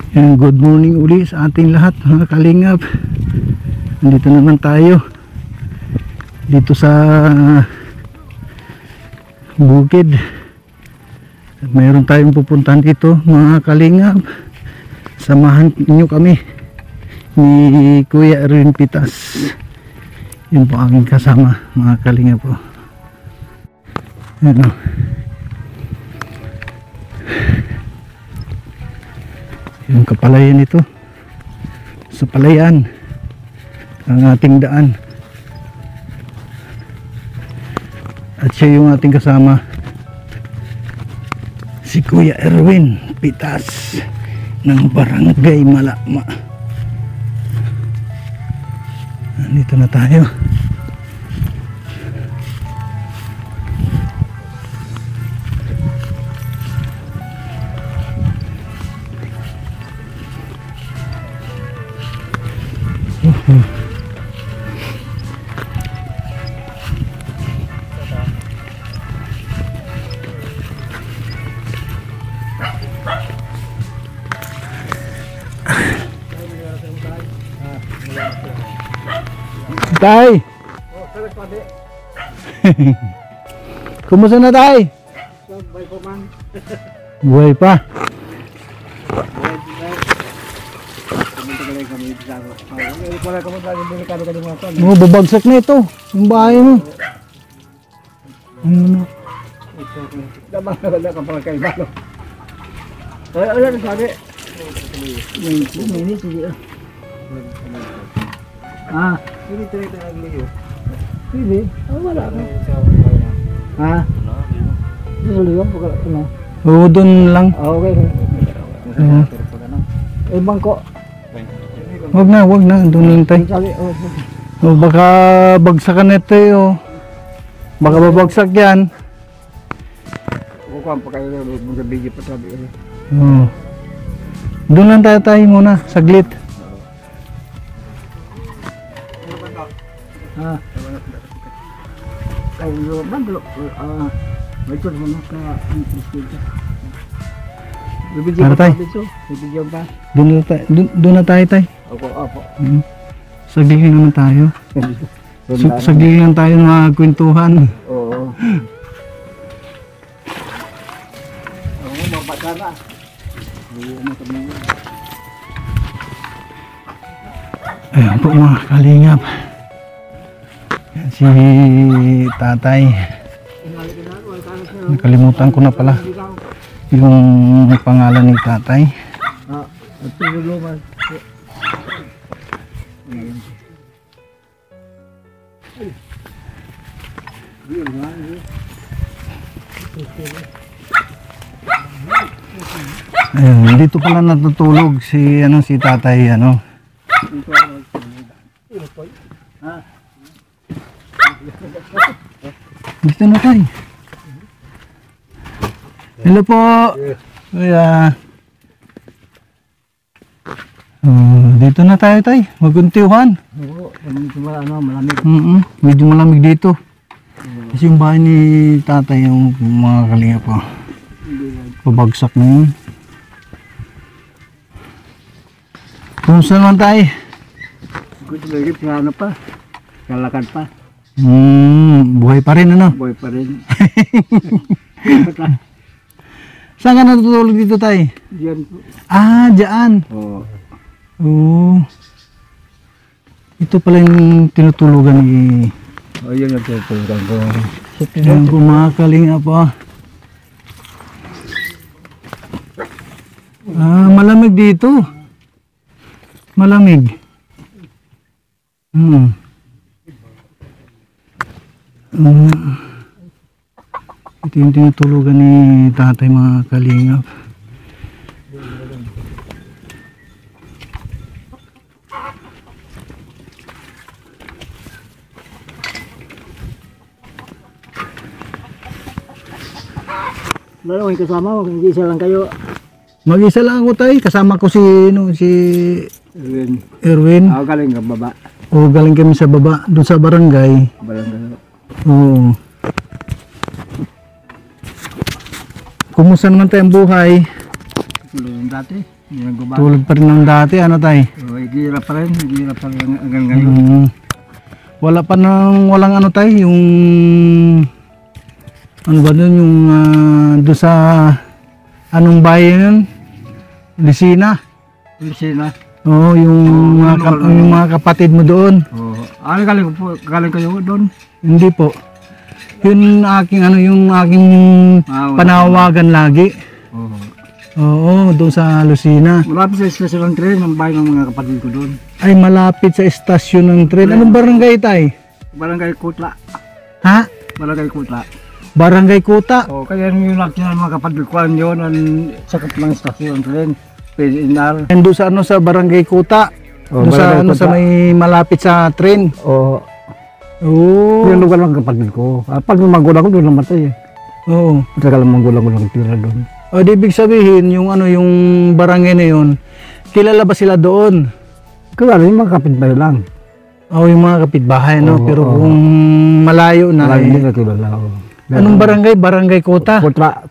And good morning uli sa ating lahat mga kalingap. Nandito naman tayo dito sa bukid. At mayroon tayong pupuntahan dito mga kalingap. Samahan niyo kami ni Kuya Erwin Pitas. Yun po aming kasama mga kalingap po. Ano, yung kapalayan ito, sa palayan ang ating daan, at siya yung ating kasama, si Kuya Erwin Pitas ng Barangay Malama. Nandito na tayo. Tay! Kumusta na tay? Buhay pa. Oh, babagsak na ito yung bahay mo. Ano na? Ah, ini cerita nagliyo. Ini, wala ka. Ha? Liyo po ka ano? Oo, doon lang. Okay. Bangko. Wag na, doon lang tayo. Oh, baka bagsakan ito oh. Baka babagsak yan. Kukuha pa kayo ng video pa sabi. Oh. Doon lang tayo muna, saglit. Kayo banglo may ko mo ka institute. Bibigyan pa dito. Bibigyan pa. Doon na tayo tay. Opo. Saglit naman tayo. Saglit lang tayo magkwentuhan. Oo. Oo, mabasa na. Ayan po mga kalingap. Si tatay, nakalimutan ko na pala yung pangalan ni tatay. Ayun, dito pala natutulog si si tatay Dito na tayo. Hello po. Kuya. Dito na tayo tay. Maguntiuhan. Oo, malamig. Medyo malamig dito. Kasi yung bahay ni tatay yung mga kalinga po. Pabagsak na yun. Kumusta naman tayo? Good, lagi plano pa. Kalakad pa. Buhay pa rin ano? Buhay pa rin. Saan ka natutulog dito tay? Diyan po. Ah, diyan. Oo. Ito pala yung tinutulugan ni... yun yung tinutulugan ko. Yan po mga kalinga po. Malamig dito. Malamig. Ito yung tinutulugan ni tatay mga kalingap. May kasama mo, mag-isa lang kayo. Mag-isa lang ako tayo, kasama ko si Erwin. Ako galing ka baba. Oo, galing kami sa baba, doon sa barangay. Oo. Kumusta naman tayong buhay? Dati. Hindi nagbabago. Tulad pa rin ng dati, ano tay? Higirap pa rin hanggang ngayon. Wala pa nang walang ano tay, yung ano ba doon yung doon sa anong bayan yun? Lisina. Lisina. Oo, yung mga kapatid mo doon. Oo. Galing kayo doon. Hindi po. Yun aking ano yung aking panawagan lagi. Oo. Oo, doon sa Lucina. Malapit sa estasyon ng tren ang bahay ng mga kapatid ko doon. Ay, malapit sa estasyon ng tren. Anong barangay tay? Barangay Kutla. Ha? Barangay Kutla. Barangay Kuta. Oo, kaya yung laki ng mga kapatid ko yun ang sakit ng estasyon ng tren. PNR. Doon sa ano sa Barangay Kuta. Oh, Doon sa Barangay ano Kuta. sa may malapit sa tren. Oo. Oo. Yung lugar ng kapatid ko. Pag magulang ko doon namatay eh. Oo. Matagal ang magulang ko lang tira doon. O, di ibig sabihin, yung ano, yung barangay na yun, kilala ba sila doon? Kaya yung mga kapitbahay lang. O, yung mga kapitbahay, no? Oo, Pero oo. kung malayo na, Wala, hindi eh. na kilala. Anong barangay? Barangay Kuta? Kutla.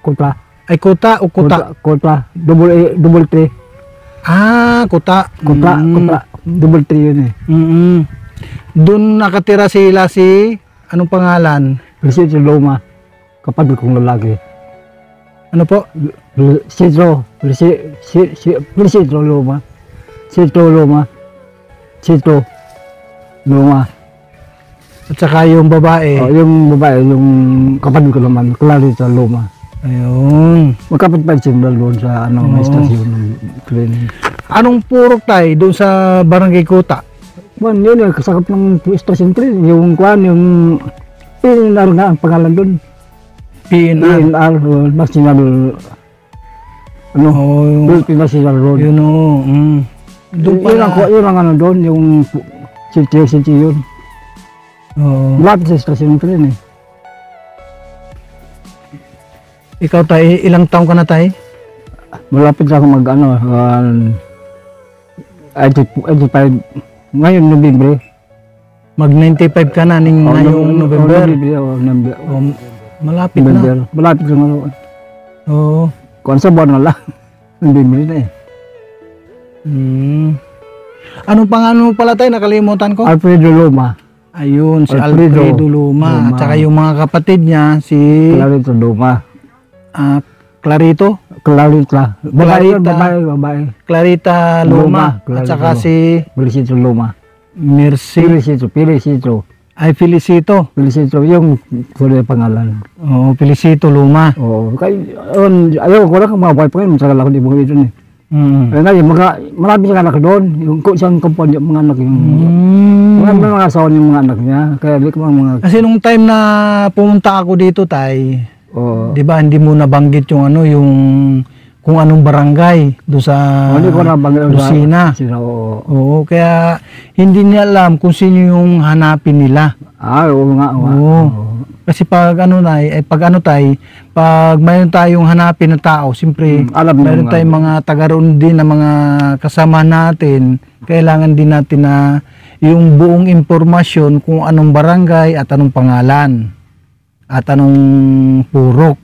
Ay, Kuta o Kuta? Kutla. Double T. Ah, Kuta. Kutla. Double T yun eh. Doon nakatira sila si, anong pangalan? Presidente Loma. Kapatid kong lalaki. Ano po? Presidente Loma. Presidente Loma. At saka yung babae. Oh, yung babae, yung kapatid ko naman, Clarita Loma. Ayun. Magkapit pa sila doon sa Oo. estasyon ng tren. Anong purok tayo doon sa Barangay Kuta? Man, yun eh, kasakap ng estasyon tren. Yung kwan, yung PNR na ang pangalan doon. PNR. PNR, National, ano, Oo, yung, Philippine National Road. yun o. Doon Yun ang ano doon, yung city yun. Oo. Malapit sa estasyon ng tren eh. Ikaw tayo, ilang taong ka na tayo? Malapit na ako mag-ano, 85, ngayon November. Mag 95 ka na ning ngayong November. November. Oh, malapit na. November. Malapit na ano. Oo. Kung sa buwan na lang. November na eh. Anong pangalan mo pala tayo? Nakalimutan ko. Alfredo Loma. Ayun, si Alfredo Alfredo Luma. Luma. At saka yung mga kapatid niya, si Clarita Loma. Clarito. Clarita. Babae yun, babae. Clarita Luma. Luma. At saka Clarita si Felicito Loma. Mercy. Felicito. Ay, Felicito. Felicito, yung kulay pangalan. Oo, Felicito Luma. Oo. Ayaw ko lang kung mga wife ko yun. Masagal ako di mo ito eh. Kaya ngayon, marami siyang anak doon. Yung isang compound yung mga anak yung mga asawa yung mga anak niya. Kaya di ko mga... Kasi nung time na pumunta ako dito, tay, Oo. di ba, hindi mo nabanggit yung ano, yung kung anong barangay doon sa Hindi ko nabanggit Lucina. Oo. Oo, kaya hindi niya alam kung sino yung hanapin nila. Oo nga. Oo. Kasi pag ano pag mayroon tayong hanapin na tao, siyempre alam mo mayroon nga. tayong mga taga-roon din na mga kasama natin. Kailangan din natin na yung buong impormasyon kung anong barangay at anong pangalan at anong purok.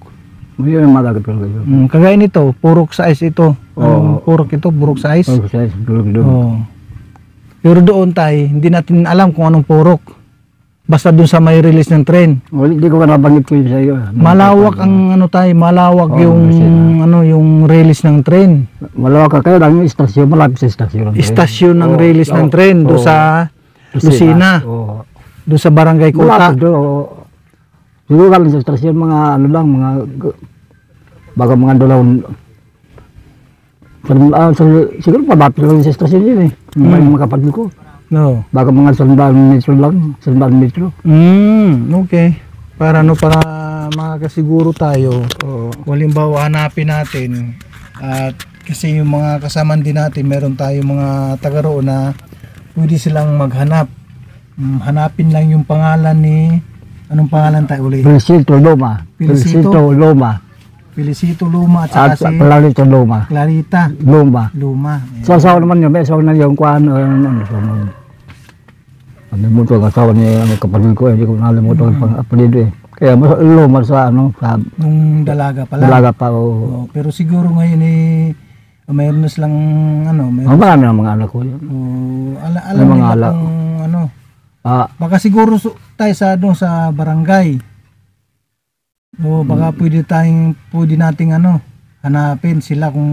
Yun ang malagat ko kayo. Kagaya nito, purok size ito. Oo. Purok ito, purok size. Oo, siya, doon. Oo. Pero doon tayo, hindi natin alam kung anong purok. Basta doon sa may release ng tren. Hindi ko nabanggit ko yun sa iyo. Malawak ang ano tayo, malawak Oo, yung kasi yung release ng tren. Malawak ka kayo lang yung istasyon, malapit sa istasyon. Istasyon ng Oo, release ng oo, tren doon oo. sa Lucina, Oo. doon sa Barangay Kuta. Malapit doon. Oo. Siguro galing sa istasyon, mga ano lang, baga mga dalawang siguro malapit lang sa istasyon yun eh. Mga kapatid ko. No. Baga mga 100 metro lang, 100 metro. Okay. Para makakasiguro tayo. Oo. Halimbawa, hanapin natin at kasi yung mga kasama din natin, meron tayong mga taga roon na pwede silang maghanap. Hanapin lang yung pangalan ni, anong pangalan tayo ulit? Felicito Loma. Felicito? Loma. Felicito Luma at At saka si Clarita Loma. Clarita Loma. Luma. Sa asawa naman yun, may asawa na yung kuhan. Nalimutan ang asawa niya, ang kapatid ko, hindi ko nalimutan ang apelido eh. Kaya Loma sa Nung dalaga pa lang. dalaga pa. Oo. Pero siguro ngayon Mayroon na silang ano, Marami ng mga anak ko yun. alam May mga nila ala. kung ano. Ah, Baka siguro tayo sa ano, sa barangay. Baka pwede nating ano, hanapin sila kung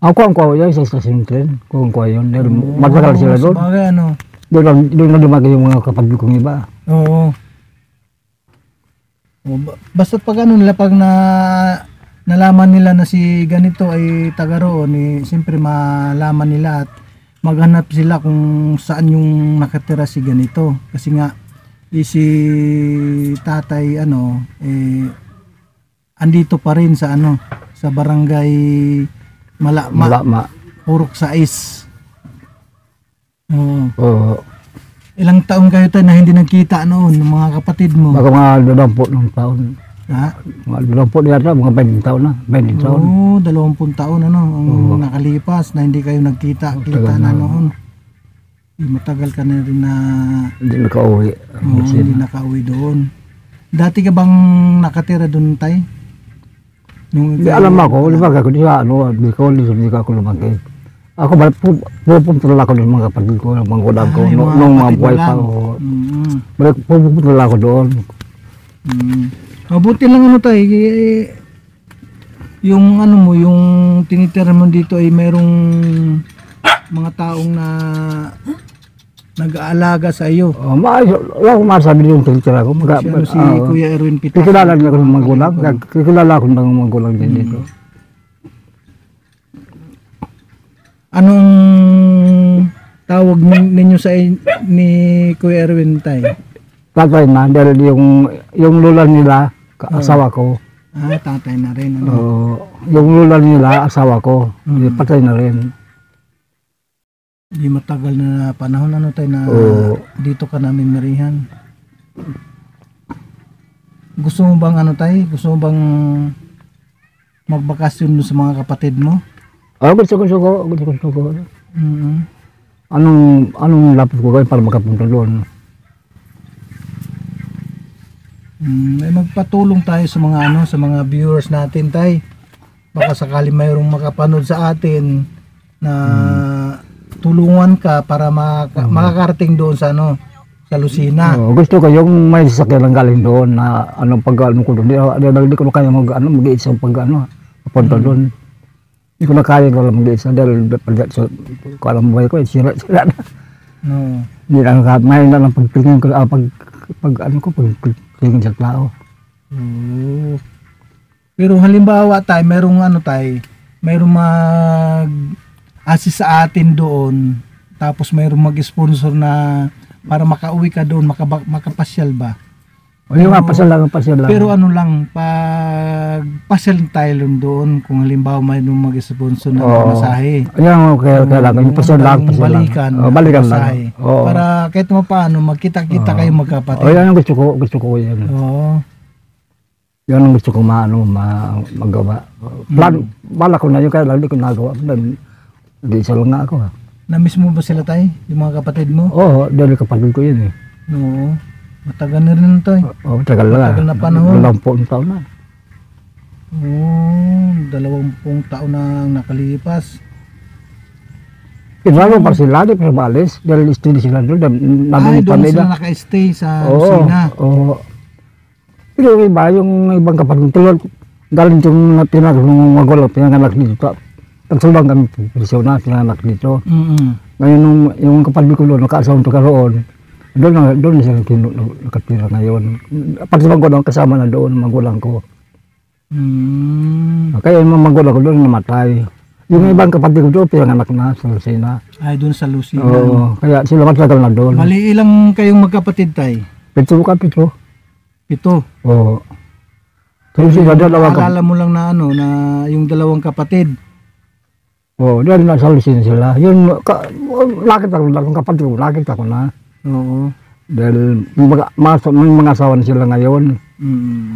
ako ang kuha yun sa station train. Kung kuha yun. Dahil matagal sila doon. Sabagay ano. Doon na lumaki yung mga kapatid kong iba. Oo. Basta pag ano nila, pag nalaman nila na si ganito ay taga roon, siyempre malaman nila at maghanap sila kung saan yung nakatira si ganito. Kasi nga, si tatay ano, andito pa rin sa ano, sa barangay Malama. Purok 6. Oo. Oo. Ilang taon kayo tayo na hindi nagkita noon ng mga kapatid mo? Baka mga 20 ng taon. Ha? Mga 20 yata, mga 20 taon na. 20 taon. Oo, 20 taon ano, ang nakalipas na hindi kayo nagkita na noon. Matagal ka na rin na Hindi nakauwi. hindi nakauwi doon. Dati ka bang nakatira doon tay? Hindi alam ako, lumaki ako di sa ano, Bicol, hindi ako lumaki. Ako ba, pupunta lang ako ng mga kapatid ko, ng mga kulang ko, yung mga nung mga kapatid mo buhay pa lang. ako. Mm. Pupunta lang ako doon. Mabuti lang ano tay, yung ano mo, yung tinitira mo dito ay merong mga taong na nag-aalaga sa iyo. Wala akong masabi yung titira ko. Si Kuya Erwin Pitas. Kikilala niya ako ng mga gulang. Kikilala ako ng mga gulang din dito. Anong tawag ninyo sa ni Kuya Erwin tay? Tatay na, dahil yung lula nila, asawa ko. Tatay na rin. Ano? Yung lula nila, asawa ko. Patay na rin. Di matagal na panahon ano tayo na dito ka namin marihan. Gusto mo bang ano tayo? Gusto mo bang magbakasyon sa mga kapatid mo? Gusto ko. Anong lapit ko gawin para makapunta doon? Magpatulong tayo sa mga ano, sa mga viewers natin tay. Baka sakali mayroong makapanood sa atin na tulungan ka para makakarating doon sa ano, sa Lucena. Gusto ko yung may sasakyan lang galing doon na anong pag-ano ko doon. Hindi ko na kaya mag-iisa papunta doon. Hindi ko na kaya mag-iisa dahil kung alam mo ko, sira na. No. Hindi lang may na lang pagtingin ko, pagtingin sa tao. Pero halimbawa tayo, merong mag-assist sa atin doon, tapos merong mag-sponsor na para makauwi ka doon, makapasyal ba? Yung pasyal lang. Pero ano lang, pag pasyal tayo doon, kung halimbawa mayroong mag-sponsor na masahe. Yan, kaya lang. Yung pasyal lang. Balikan lang. Para kahit paano, magkita-kita kayo magkapatid. Yan ang gusto ko yan. Yan ang gusto ko magawa. Bala ko na yun, kaya lang hindi ko nagawa. Hindi isa lang nga ako. Na-miss mo ba sila tayo, yung mga kapatid mo? Oo, dahil kapatid ko yun eh. Oo. Matagal na rin ito eh. Tagal na. Matagal na panahon. 20 taon na. 20 taon na nakalipas. Kinalo pa sila, di pa maalis. Dahil stay sila doon. Doon sila naka-stay sa Lucena. Oo. Pero yung iba, yung ibang kapatid tulad, galing yung pinag-magulang, pinanganak dito. Nagsulbang kami presyon na, pinanganak dito. Ngayon, yung kapatid ko doon, nakaasawan to karoon. Doon siya nakatira ngayon. Pagsimang ko doon, kasama na doon, magulang ko. Kaya yung magulang ko doon namatay. Yung ibang kapatid ko doon, pinanganak na sa Lucena. Ay, doon sa Lucena. Oo, kaya sila matagal na doon. Bali, ilang kayong magkapatid tay? 7 ka, 7. 7. Oo. So, sila dalawang Alala mo lang na ano, na yung dalawang kapatid. Oo, doon na sa Lucena sila. Yun, lakit ako na, kapatid ko, lakit ako na. Oo. Dahil mga asawa na sila ngayon.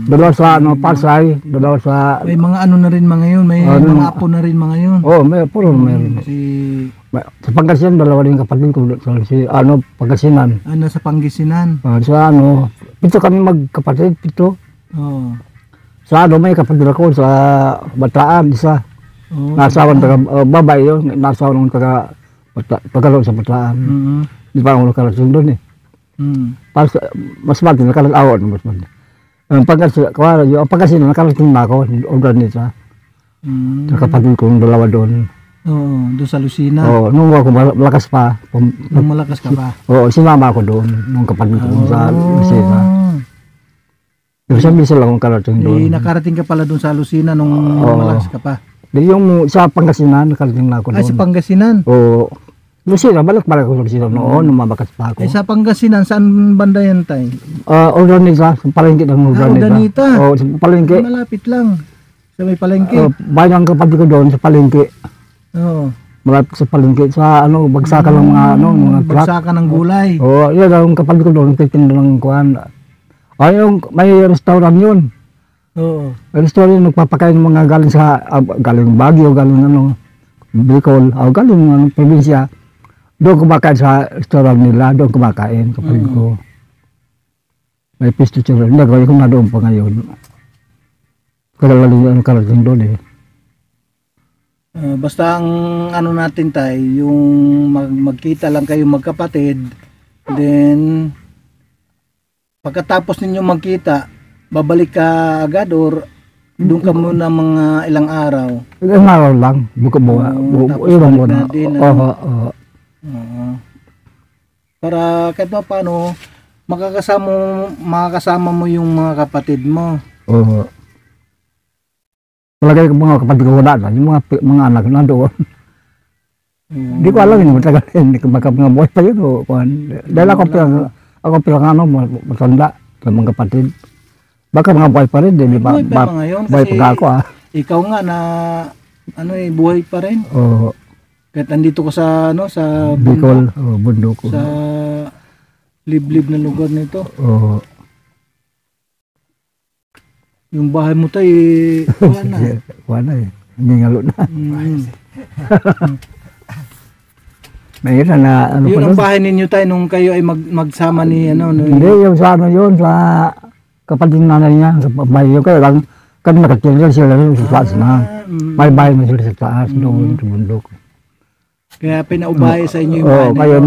Dalawa sa Pasay, dalawa sa... May mga ano na rin mga yun, may mga apo na rin mga yun. Oo, puro meron. Sa Pangasinan, dalawa rin kapatid ko. Pangasinan. Sa Pangasinan. Sa 7 kami magkapatid, 7. Oo. Sa may kapatid ako, sa Bataan, isa. Oh, Nasawan taga babay yun, nasawan ng taga pagkalaw sa Bataan. Di pa ako nakarating doon eh. Para mas mati, nakalag-awon mas mati. Pagkasi na nakarating na ako, order nito. Nakapatid kong dalawa doon. Oo, doon sa Lucena. Oo, nung ako malakas pa. Nung malakas ka pa. Oo, sinama ako doon, nung kapatid ko sa Lucena. Bisa lang akong karating doon. Nakarating ka pala doon sa Lucena nung malakas ka pa. Di yung sa Pangasinan, nakarating na ako doon. Sa Pangasinan? Oo. Lucena, balik ako sa Lucena noon, numabakas pa ako. Sa Pangasinan, saan banda yan tayo? Urdaneta, sa palengke ng Urdaneta. Oo, sa palengke. Malapit lang. Sa may palengke. Bayan ang kapatid ko doon sa palengke. Oo. Malapit sa palengke, sa bagsakan ng mga mga truck. Bagsakan ng gulay. Oo, yun ang kapatid ko doon, nagtitinda ng kuhan. Yung may restaurant yun. Oo. May restaurant yun, nagpapakain ng mga galing Baguio, galing Bicol, galing probinsya. Doon kumakain sa restaurant nila, doon kumakain, kapatid ko. May pisto siya, hindi ko na doon pa ngayon. Karating doon eh. Basta ang ano natin tayo, yung magkita lang kayo magkapatid, then pagkatapos ninyo magkita, babalik ka agad or doon ka muna mga ilang araw? Ilang araw lang, buka mo. Tapos balik na din. Oo. Para kahit pa paano, makakasama mo yung mga kapatid mo. Oo. Palagay ko mga kapatid ko wala na, yung mga anak na doon. Hindi ko alam yun, matagal yun, hindi ko baka mga buhay pa yun. Dahil ako pilang matanda sa mga kapatid. Baka mga buhay pa rin, di ba? Buhay pa ba ngayon? Buhay pa ako Ikaw nga na, buhay pa rin. Oo. Kahit andito ko sa, sa Bicol, bundok. Sa liblib na lugar nito. Oo. Yung bahay mo tayo, wala na. Wala eh. Hindi ngalo na. Mayroon na yun ang bahay ninyo tayo nung kayo ay magsama ni Hindi, yung sa yun, sa kapatid nanay niya, sa bahay yun. Kaya lang, kami nakatira sila rin sa taas na. May bahay na sila sa taas, doon sa bundok. Kaya pinaubahay sa inyo yung bahay na kaya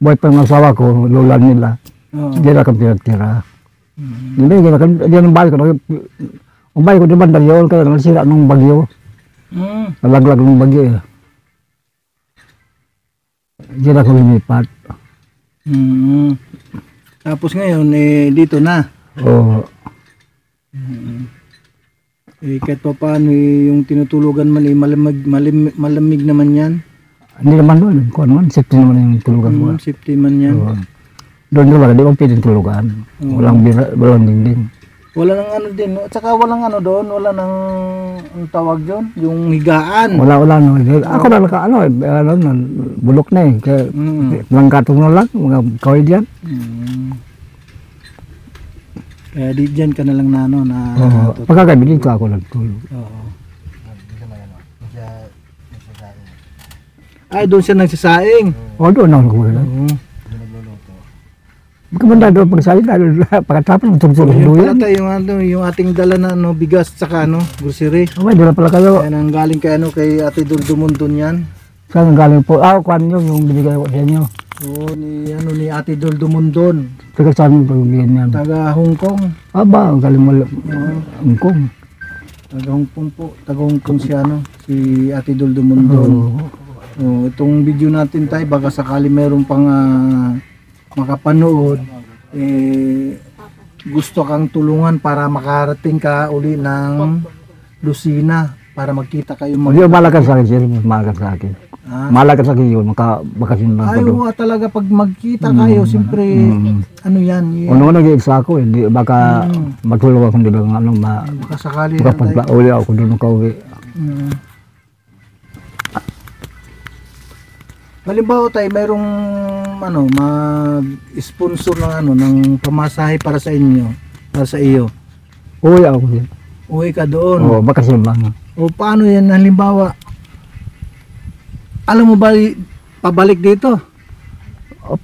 buhay pa yung asawa ko, lola nila. Hindi na kami pinagtira. Hindi ang bahay ko. Ang bahay ko di banda yun, kaya nasira nung bagyo. Nalaglag nung bagyo. Hindi na ko lumipat. Tapos ngayon, dito na. Oo. Kahit pa paano, yung tinutulugan man, malamig naman yan. Hindi naman doon. Kung ano, safety naman yung tulugan ko. Safety man yan. Doon naman, di ba pwedeng tulugan? Walang dingding. Wala nang din. At saka walang doon, wala nang tawag yun, yung higaan. Wala. Ako na bulok na eh. Kaya langkatong na lang, mga kawid yan. Kaya di dyan ka na lang na Pagkagabi dito ako nagtulog. Ay, doon siya nagsasaing. Doon ako nagtulog. Magkamanda doon pagsalit dahil pagkatapos matulog Yun doon. pala tayo yung ating dala na bigas tsaka grocery. Dala pala kayo. Kaya nang galing kay Ate Duldumundon yan. Saan galing po? Kuhan nyo yung binigay ko sa inyo. Oo, ni Ate Duldumundon. Taga saan yung pagbigyan niyan? Taga Hong Kong. Galing mo Hong Kong. Taga Hong Kong po. Taga Hong Kong siya si Ate Duldumundon. Itong video natin tayo, baka sakali meron pang makapanood, gusto kang tulungan para makarating ka uli ng Lucena para magkita kayo. Malakas sa akin sir, malakas sa akin. Malakas sa akin yun, makabakasin lang ko doon. Talaga pag magkita kayo, siyempre, yan. Ano nag-iisa ako, baka matulog ako dito, baka sakali na tayo. Makapagpa-uli ako doon kauwi. Halimbawa tayo, mayroong mag-sponsor ng pamasahe para sa inyo, para sa iyo. Uwi ako din. Uwi ka doon. Bakasin lang. Paano yan? Halimbawa, alam mo ba, pabalik dito?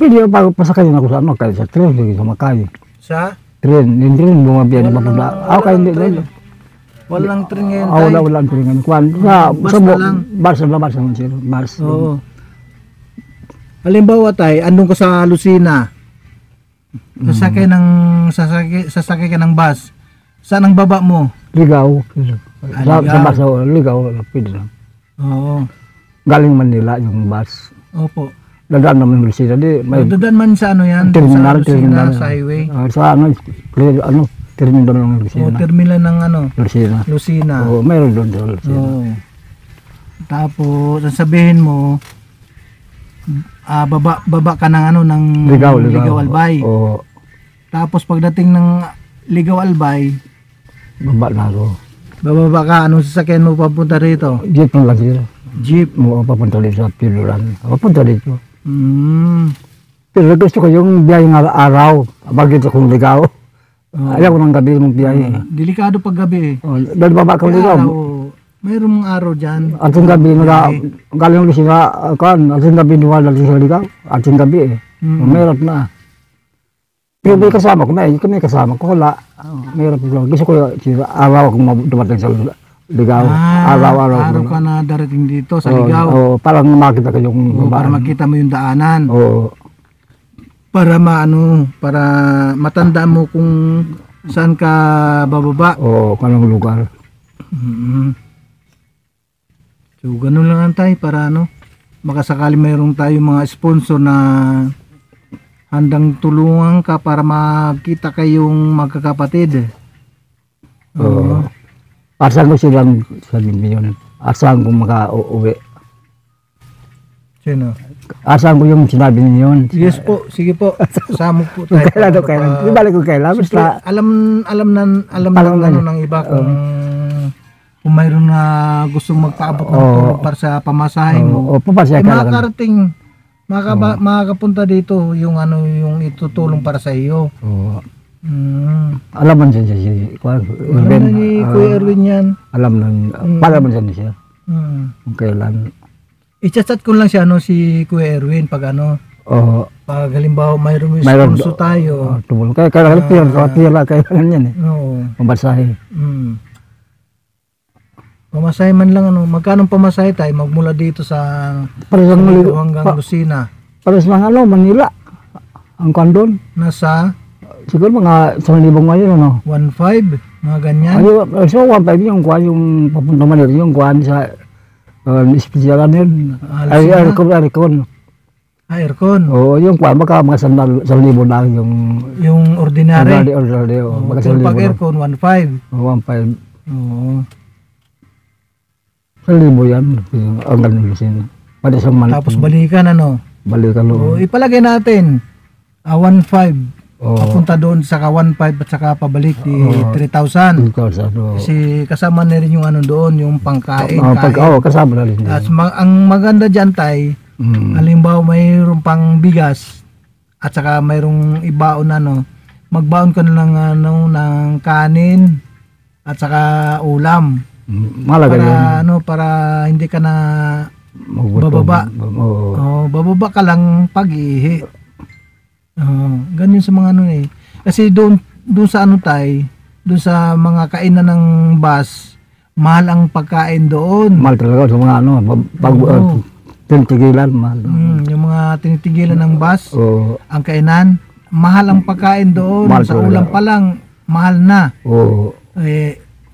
Pwede ako pasakay ako sa train, sa Makay. Sa? Train, yung train, bumabiyan na papunta. Kayo hindi doon. Walang train ngayon, Ah, tay. wala ang tulingan. Kuan, Bus na lang. Bus naman, sir. Bus. Oo. Halimbawa, tay, andun ka sa Lucena. Sasakay ka ng bus. Saan ang baba mo? Ligaw. Sa Ligaw. bus, ligaw, pwede na. Oo. Galing Manila yung bus. Opo. Dadaan naman yung Lucena. May Dadaan man sa ano yan? terminal, sa Lucena, terminal. sa highway. Sa terminal ng Lucena. Terminal ng ano? Lucena. Lucena. Oo, mayroon doon sa Lucena. Oo. Tapos, sasabihin mo, baba ka ng ano, ng Ligaw. Ligaw Albay. Oo, Tapos, pagdating ng Ligaw Albay, baba na ako. bababa ka, anong sasakyan mo papunta rito? Jeep na lang sila. Jeep. Mo papunta dito sa Piluran. Papunta dito. Pero gusto ko yung biyahe ng araw. Bakit akong ligaw? Ayaw ko ng gabi mong biyahe. Delikado pag gabi. Oh, dahil baba kang ligaw. Mayroong araw dyan. At yung gabi, galing ulit sila, at yung gabi niwala sa ligaw. At yung gabi mayroon na. Pero may kasama ko, may kasama ko, wala. Mayroon ko. Gusto ko araw akong dumating sa ligaw. Araw-araw. Araw ka na darating dito sa Ligaw. Oo, parang makita ko yung Para makita mo yung daanan. Oo. Para para matandaan mo kung saan ka bababa. Oo, kanong lugar. So, ganun lang tayo para makasakali mayroong tayo mga sponsor na handang tulungan ka para makita kayong magkakapatid. Oo. Asahan ko silang sabi yun. Asahan ko maka-uwi. Sino? Asahan ko yung sinabi niyo yun. Yes po, sige po. Kasama po tayo. Kailan. Di balik ko kailan. Basta, Alam ng iba kung mayroon na gustong magpaabot ng tulong para sa pamasahe mo. papasya ka lang. Makakarating, makakapunta dito yung yung itutulong para sa iyo. Oo. Alam man siya si Alam na ni Kuya Erwin yan. Alam na, palaman siya. Kung kailan. I-chat ko lang siya si Kuya Erwin pag Oo. pag halimbawa mayroong sponsor tayo. Tumulong. Kailangan pira kailangan yan eh. Oo. Pambasahe. Pamasahe man lang magkano pamasahe tayo magmula dito sa Parang Ligaw hanggang Lucena. Para sa mga Manila. Ang kandon. Nasa Siguro mga 1,000 ngayon 1.5, mga ganyan. So 1,500 yung kuhan yung papunta Manila yung kuhan sa espesyal yun. Ay aircon. Aircon. Oo, yung kuhan baka mga 1,000 lang Yung ordinary. Ordinary. Baka Pero 1,000 pag aircon 1.5. 1,500. Oo. 1,000 yan. Ang ganun lusin. Pwede sa Tapos balikan balikan Oo, ipalagay natin 1.5. Oo. Papunta doon sa 1.5 at saka pabalik di 3,000. Kasi kasama na rin yung doon, yung pangkain. Kasama na rin. At ang maganda dyan tay, halimbawa mayroong pang bigas at saka mayroong ibaon magbaon ka na lang ng kanin at saka ulam. Malaga Para yan. para hindi ka na bababa. Oo. Bababa ka lang pag-ihi. Ganyan sa mga Kasi doon sa doon sa mga kainan ng bus, mahal ang pagkain doon. Mahal talaga sa mga tinitigilan, mahal. Yung mga tinitigilan ng bus, Oo. ang kainan, mahal ang pagkain doon. Mahal Sa talaga. ulam pa lang, mahal na. Oo.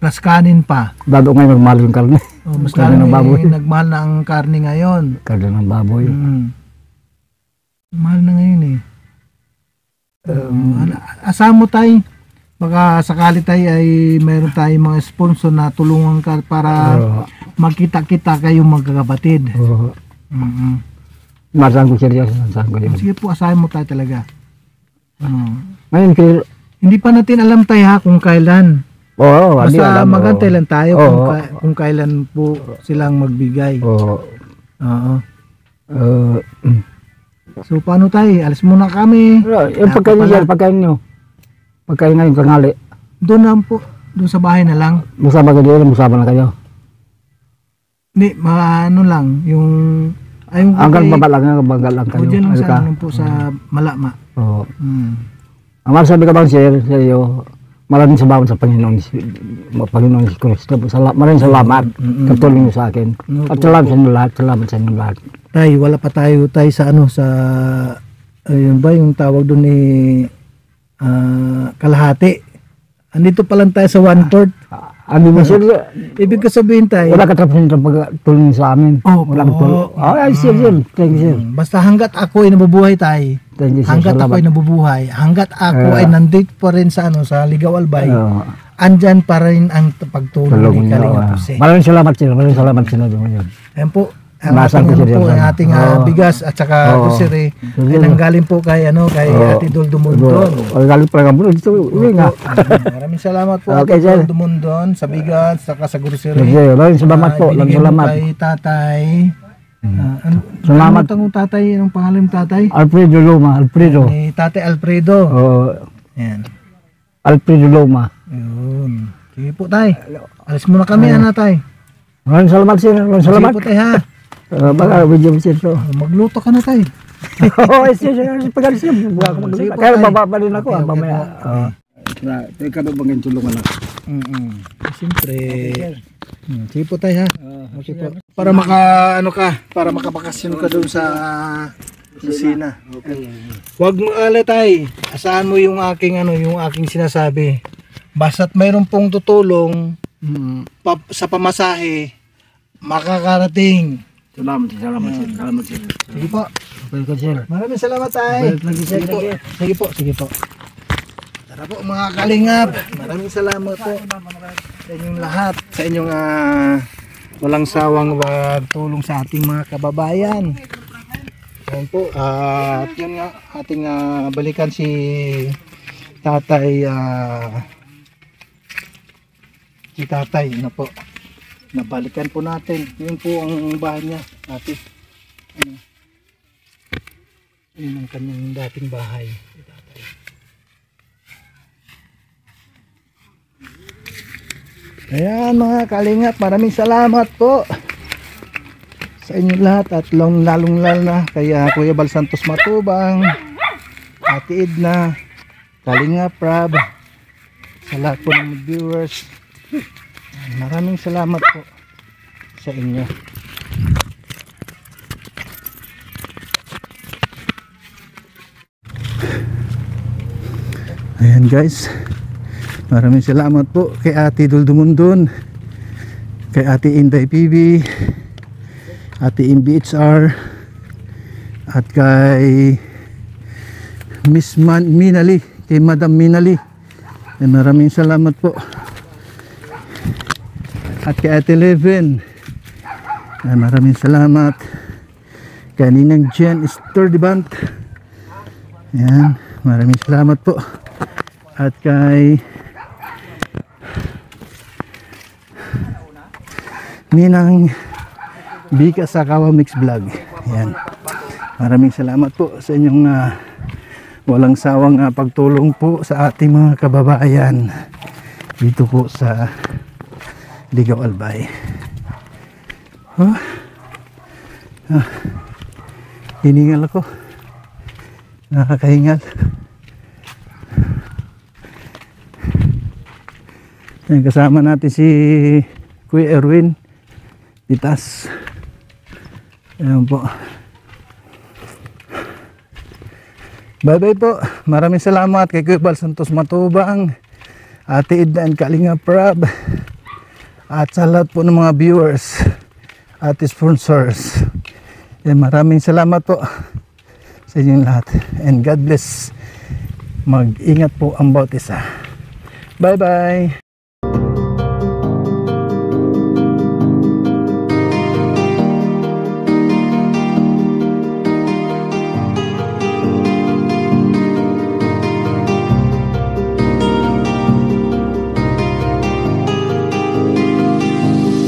Plus kanin pa. Dado ngayon magmahal yung karne. Mas Karne lalo ng baboy. nagmahal na ang karne ngayon. Karne ng baboy. Mahal na ngayon Asahan mo tayo. Baka sakali tayo ay mayroon tayong mga sponsor na tulungan ka para magkita-kita kayong magkakapatid. Oo. Masahan ko seryoso. Masahan ko yun. Sige po, asahan mo tayo talaga. Ngayon kayo. Hindi pa natin alam tayo kung kailan. Oo. Basta magantay lang tayo kung kailan po silang magbigay. Oo. Oo. So paano tayo? Alis muna kami. Yung pagkain nyo. Pagkain ngayon kangali. Doon lang po. Doon sa bahay na lang. Musama kayo, musama na kayo. Hindi, lang. Yung... Hanggang baba lang, hanggang lang kayo. O dyan lang sa po sa Malama. Oo. Ang masabi ka bang sir, sa iyo, maraming salamat sa Panginoong Kristo. Maraming salamat katulong niyo sa akin. At salamat sa inyo lahat. Salamat sa inyo lahat. Tay, wala pa tayo sa ayun ba yung tawag doon ni kalahati. Andito pa lang tayo sa 1/4. Ano mo sir? Ibig ko sabihin tayo, Wala ka tapos sa pagtulong sa amin. Wala ka tulong. Ay, sir. Thank you, sir. basta hanggat ako ay nabubuhay tayo, Thank you, sir. hanggat ako ay nabubuhay, hanggat ako ay nandito pa rin sa Ligaw Albay, andyan pa rin ang pagtulong ni Kalinga Jose. Maraming salamat, sir. Maraming salamat, sir. Ayan po, ang Nasaan ko, sir, ang yan? ating bigas at saka grocery ay Sir. nanggaling po kay Ate Dol Dumundon. Galing pa nga muna dito. Uwi nga. Maraming salamat po Okay, Ate sir. Dol Dumundon sa bigas at saka sa grocery. Sir, maraming salamat po. Maraming Binigyan mo salamat. kay tatay. Salamat. Ano tatay? Anong pangalan ng tatay? Alfredo Loma. Alfredo. Ni Tatay Alfredo. Ayan. Alfredo Loma. Yun. Sige po tay. Alis muna kami tay. Maraming salamat, sir. Maraming Sige salamat. po tay ha. Baka video, sir. Magluto ka na tay. Oo, sir. Pag-alis sir. Buka ko Sige magluto. po, Kaya tay. bababa rin ako. Okay, okay Mamaya. po. Teka na bang tulungan ako. Siyempre. Sige po tay ha. Okay po. Para para makabakasyon ka doon sa kusina. Huwag mo tay. Asahan mo yung aking sinasabi. Basta't mayroon pong tutulong sa pamasahe, makakarating. Salamat, sir. Salamat, sir. Sige po. Welcome, sir. Maraming salamat tay. Sige po. Sige po. Sige po. Tara po mga kalingap. Maraming salamat po sa inyong lahat. Sa inyong walang sawang tulong sa ating mga kababayan. Ayan po. At yun nga ating balikan si tatay na po. Nabalikan po natin. Yun po ang bahay niya. Ate. Yun ang kanyang dating bahay. Ayan mga kalingap, maraming salamat po sa inyo lahat at lalong na kay Kuya Bal Santos Matubang, Ate Edna, Kalingap Rab, sa lahat po ng viewers. Maraming salamat po sa inyo. Ayan guys, maraming salamat po kay Ate Dol Dumundon, kay Ate Inday PB, Ate MBHR, at kay Miss Minali, kay Madam Minali. Maraming salamat po. At kay Ate Leven, maraming salamat. Kay Ninang Jen Sturdibant, ayan, maraming salamat po. At kay Ninang Bika Sakawa Mix Vlog, ayan, maraming salamat po sa inyong walang sawang pagtulong po sa ating mga kababayan dito po sa Ligaw Albay. Hiningal ako, nakakahingal. Yan, kasama natin si Kuya Erwin Pitas. Ayan po. Bye bye po. Maraming salamat kay Kuya Bal Santos Matubang, Ate Edna and Kalinga Prab, at sa lahat po ng mga viewers at sponsors. Yan, maraming salamat po sa inyong lahat. And God bless. Mag-ingat po ang bawat isa. Bye bye.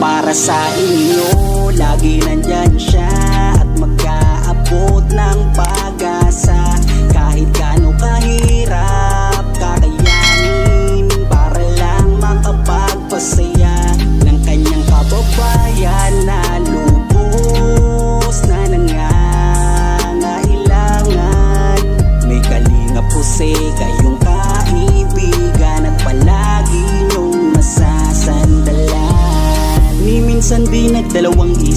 Para sa inyo, lagi nandyan siya at mag-aabot ng pag-asa. Kahit gaano kahirap, kakayanin para lang makapagpasaya ng kanyang kababayan na lubos na nangangailangan. May Kalinga Jose, kayong kaibigan at pala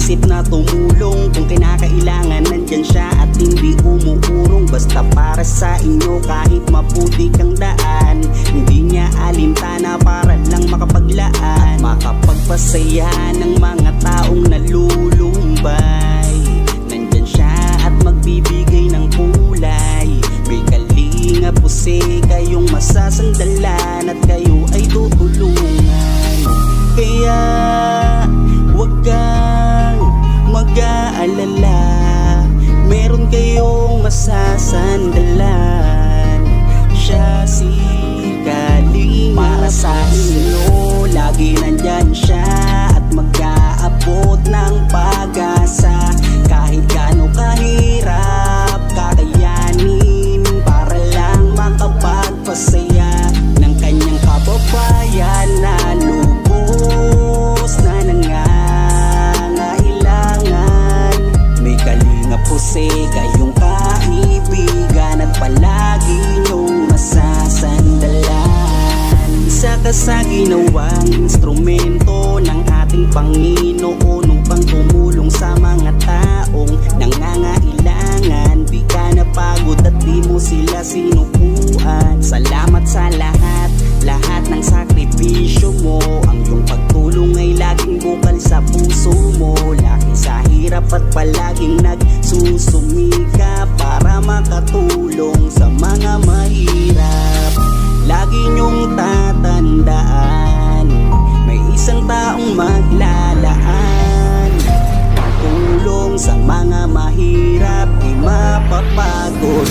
Isip na tumulong kung kinakailangan, nandyan siya at hindi umuurong. Basta para sa inyo kahit maputik ang daan, hindi niya alintana para lang makapaglaan at makapagpasaya ng mga taong nalulumbay. Nandyan siya at magbibigay ng kulay. May kalinga puse kayong masasandalan at kayo ay tutulungan. Kaya huwag kang mag-aalala, meron kayong masasandalan. Siya si Kalinga. Para sa inyo lagi nandyan siya at mag-aabot ng pag-asa. Kahit gaano kahirap kakayanin para lang makapagpasaya ng kanyang kababayan na lubos na nangangailangan. May kalinga puse kayong kaibigan at palagi niyong masasandalan. Isa ka sa ginawang instrumento ng ating Panginoon upang tumulong sa mga taong nangangailangan. Di ka napagod at di mo sila sinukuan. Salamat sa lahat ng sakripisyo mo. Ang iyong pagtulong ay laging bukal sa puso mo. Laki sa hirap at palaging nagsusumika para makatulong sa mga mahirap. Lagi niyong tatandaan, may isang taong maglalaan. Pagtulong sa mga mahirap, di mapapagod.